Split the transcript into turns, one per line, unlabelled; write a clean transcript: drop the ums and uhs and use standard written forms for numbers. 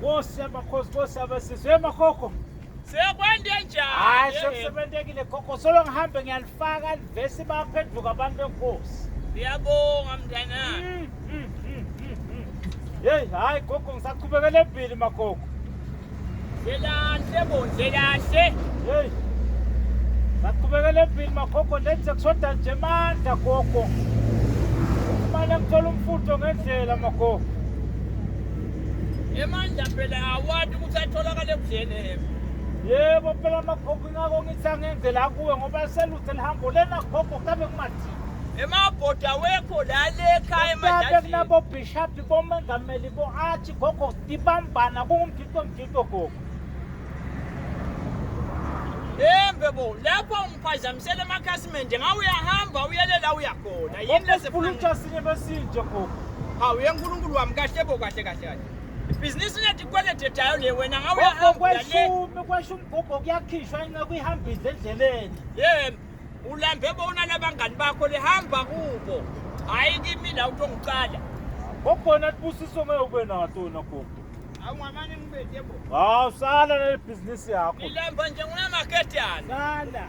Nkosi yamakhosi, Nkosi yabasizwe makhokho.
Sekwande njani?
Hayi sekusebenzekile gogo, solo ngihambe ngiyalifaka livesi baphenduka abantu benkosi.
Ngiyabonga mntanami.
Hey, hayi gogo ngisaqhubekela eBhili makhokho.
Selahle bo, selahle.
Hey. Saqhubekela eBhili makhokho lenze kusoda nje amandla gogo. Kumele ngithola umfutho ngendlela makhokho.
Emandla phela awadi ukuthi atholakale kudlele.
Yebo phela makhokho ngako ngithi angenzela kuwe ngoba seluthe lihambo lena gogo kabe kumathi.
Emabhoda wekho lale ekhaya
Manje
emadlazini.
kunabo bishop bomengameli bo athi gogo dibambana kungumgito gogo.
Embe bo, lapho ngiphazamisele amakhasimende ngawe uyahamba uyelela uyakhona. Yini lesifuna?
Ufuna sinye besinje gogo.
Hawu yenkulunkulu wami kahle bo kahle kahle. Ibhizinisi lethu kwelete tayo le wena ngawe
Gogo
uyahamba le.
kweshumi gogo kuyakhishwa ina kuyihambisa endleleni.
Yebo. Ulambe bona labangani bakho lihamba kubo. Hayi kimi la utongicala.
Gogo nathi busiso ngeke ube nato na gogo.
Awungamane ngibethe bo.
Hawu sala le business yakho.
Ilamba nje ngunamaketana.
Sala.